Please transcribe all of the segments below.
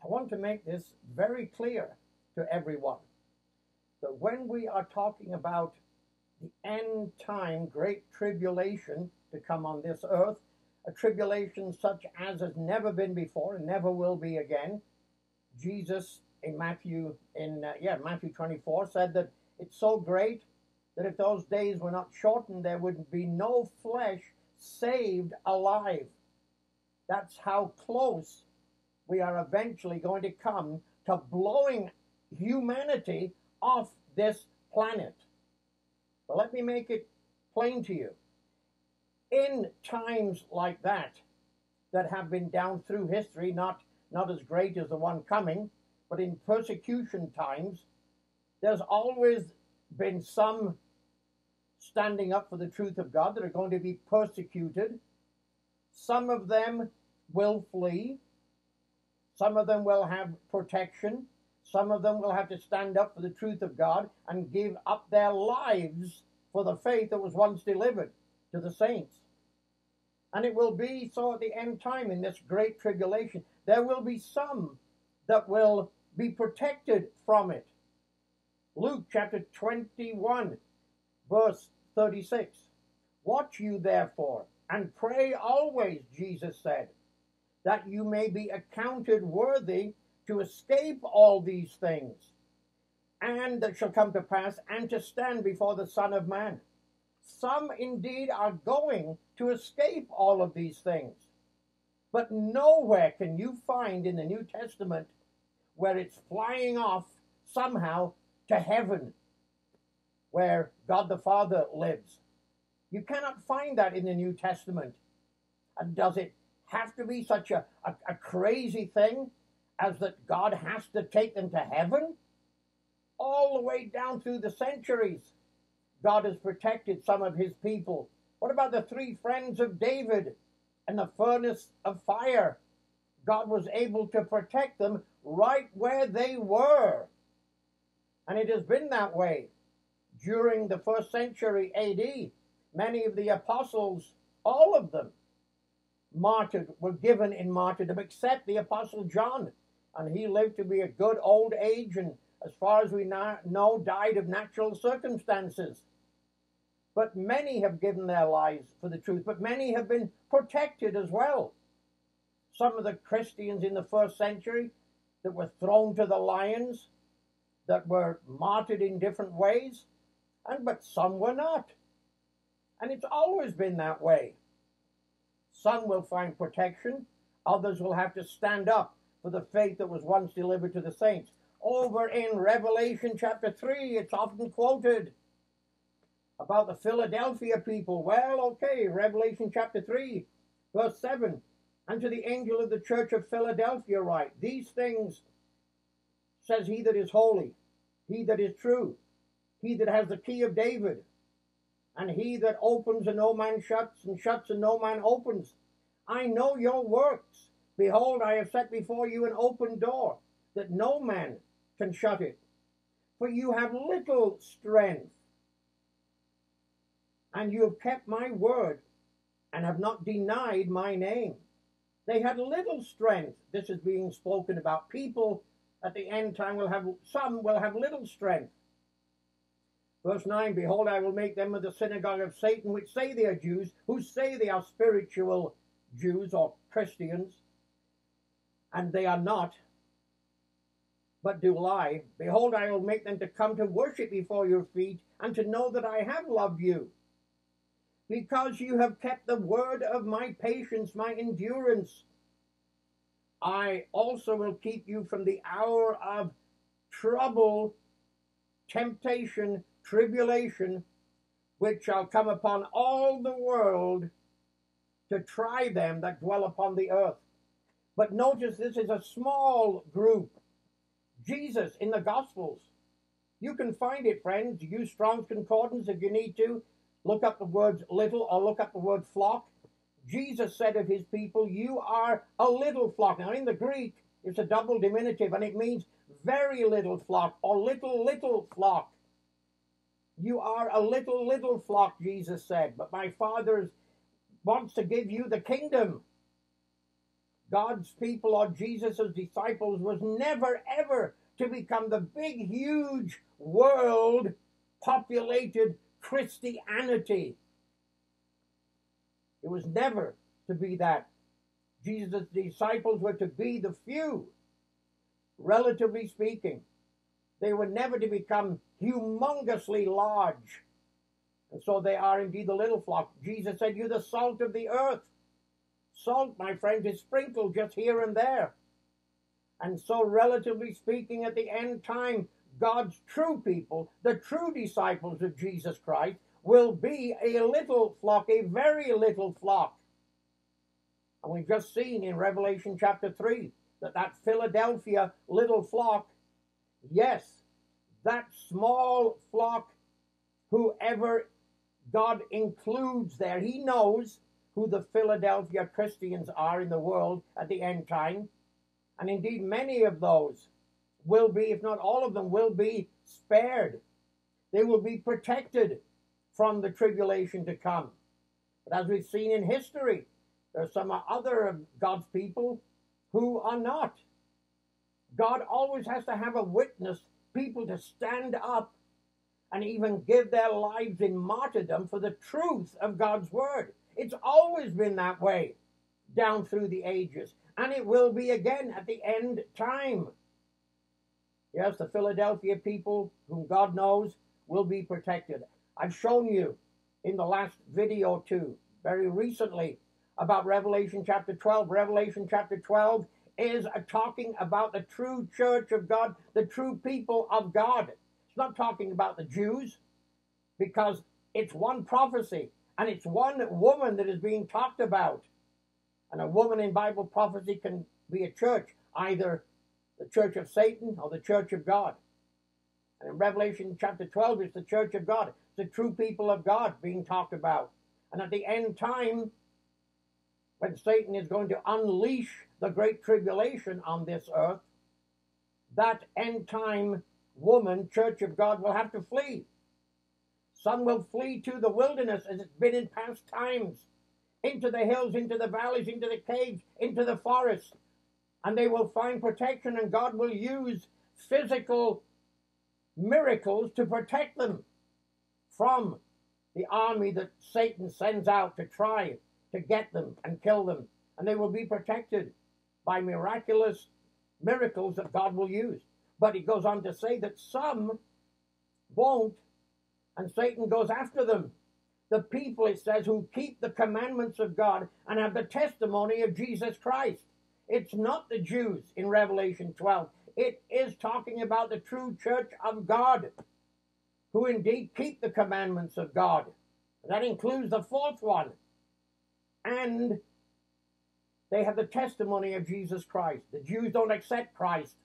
I want to make this very clear to everyone that when we are talking about the end time great tribulation to come on this earth, a tribulation such as has never been before and never will be again, Jesus in Matthew 24 said that it's so great that if those days were not shortened, there would be no flesh saved alive. That's how close we are eventually going to come to blowing humanity off this planet. But let me make it plain to you. In times like that have been down through history, not as great as the one coming, but in persecution times, there's always been some standing up for the truth of God that are going to be persecuted. Some of them will flee. Some of them will have protection. Some of them will have to stand up for the truth of God and give up their lives for the faith that was once delivered to the saints. And it will be so at the end time in this great tribulation. There will be some that will be protected from it. Luke chapter 21, verse 36. Watch you therefore, and pray always, Jesus said, that you may be accounted worthy to escape all these things, and that shall come to pass, and to stand before the Son of Man. Some indeed are going to escape all of these things, but nowhere can you find in the New Testament where it's flying off somehow to heaven, where God the Father lives. You cannot find that in the New Testament. And does it have to be such a crazy thing as that God has to take them to heaven? All the way down through the centuries, God has protected some of his people. What about the three friends of David and the furnace of fire? God was able to protect them right where they were. And it has been that way during the first century AD. Many of the apostles, all of them, were given in martyrdom, except the apostle John. And he lived to be a good old age, and as far as we know, died of natural circumstances. But many have given their lives for the truth, but many have been protected as well. Some of the Christians in the first century that were thrown to the lions, that were martyred in different ways, but some were not. And it's always been that way. Some will find protection, others will have to stand up for the faith that was once delivered to the saints. Over in Revelation chapter 3, it's often quoted about the Philadelphia people. Well, okay, Revelation chapter 3, verse 7. And to the angel of the church of Philadelphia write, these things says he that is holy, he that is true, he that has the key of David, and he that opens and no man shuts, and shuts and no man opens. I know your works. Behold, I have set before you an open door, that no man can shut it. For you have little strength, and you have kept my word, and have not denied my name. They had little strength. This is being spoken about. People at the end time some will have little strength. Verse 9, behold, I will make them of the synagogue of Satan, which say they are Jews, who say they are spiritual Jews or Christians, and they are not, but do lie. Behold, I will make them to come to worship before your feet, and to know that I have loved you. Because you have kept the word of my patience, my endurance, I also will keep you from the hour of trouble, temptation, tribulation, which shall come upon all the world to try them that dwell upon the earth. But notice this is a small group. Jesus in the Gospels. You can find it, friends. Use Strong's Concordance if you need to. Look up the words little or look up the word flock. Jesus said of his people, you are a little flock. Now in the Greek, it's a double diminutive, and it means very little flock or little flock. You are a little flock, Jesus said, but my Father wants to give you the kingdom. God's people or Jesus' disciples was never ever to become the big, huge world populated Christianity. It was never to be that. Jesus' disciples were to be the few, relatively speaking. They were never to become humongously large. And so they are indeed the little flock. Jesus said, "You're the salt of the earth." Salt, my friends, is sprinkled just here and there. And so, relatively speaking, at the end time, God's true people, the true disciples of Jesus Christ, will be a little flock, a very little flock. And we've just seen in Revelation chapter 3 that Philadelphia little flock, yes, that small flock, whoever God includes there, he knows who the Philadelphia Christians are in the world at the end time. And indeed, many of those will be, if not all of them, will be spared. They will be protected from the tribulation to come. But as we've seen in history, there are some other of God's people who are not. God always has to have a witness, people to stand up and even give their lives in martyrdom for the truth of God's word. It's always been that way down through the ages, and it will be again at the end time. Yes, the Philadelphia people, whom God knows, will be protected. I've shown you in the last video too, very recently, about Revelation chapter 12. Revelation chapter 12 is talking about the true church of God, the true people of God. It's not talking about the Jews, because it's one prophecy. And it's one woman that is being talked about. And a woman in Bible prophecy can be a church, either the church of Satan or the church of God. And in Revelation chapter 12, it's the church of God. It's the true people of God being talked about. And at the end time, when Satan is going to unleash the great tribulation on this earth, that end time woman, church of God, will have to flee. Some will flee to the wilderness, as it's been in past times, into the hills, into the valleys, into the caves, into the forests, and they will find protection, and God will use physical miracles to protect them from the army that Satan sends out to try to get them and kill them. And they will be protected by miraculous miracles that God will use. But he goes on to say that some won't, and Satan goes after them. The people, it says, who keep the commandments of God and have the testimony of Jesus Christ. It's not the Jews in Revelation 12. It is talking about the true church of God, who indeed keep the commandments of God. That includes the fourth one. And they have the testimony of Jesus Christ. The Jews don't accept Christ.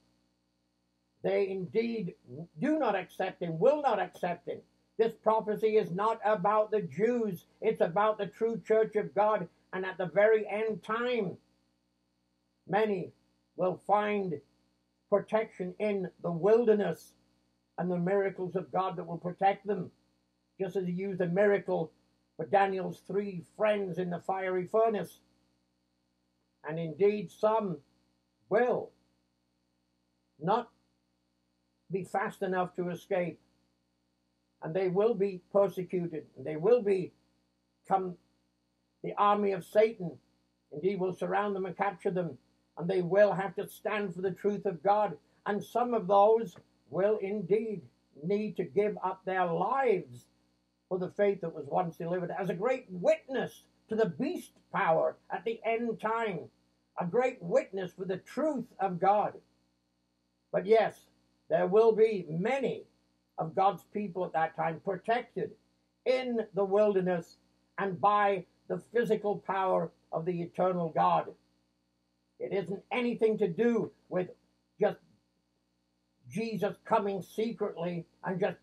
They indeed do not accept him, will not accept him. This prophecy is not about the Jews. It's about the true church of God. And at the very end time, many will find protection in the wilderness and the miracles of God that will protect them. Just as he used a miracle for Daniel's 3 friends in the fiery furnace. And indeed, some will not be fast enough to escape. And they will be persecuted. And they will become the army of Satan. Indeed, will surround them and capture them. And they will have to stand for the truth of God. And some of those will indeed need to give up their lives for the faith that was once delivered as a great witness to the beast power at the end time. A great witness for the truth of God. But yes, there will be many of God's people at that time protected in the wilderness and by the physical power of the eternal God. It isn't anything to do with just Jesus coming secretly and just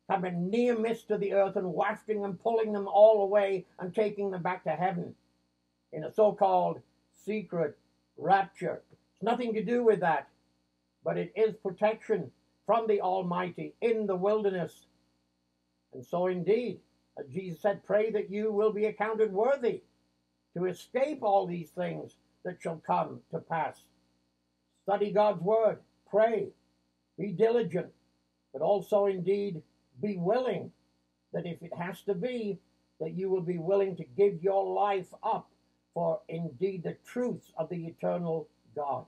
coming near miss to the earth and wafting them, pulling them all away and taking them back to heaven in a so-called secret rapture. It's nothing to do with that, but it is protection from the Almighty in the wilderness. And so indeed, as Jesus said, pray that you will be accounted worthy to escape all these things that shall come to pass. Study God's word, pray, be diligent, but also indeed be willing that if it has to be, that you will be willing to give your life up for indeed the truths of the eternal God.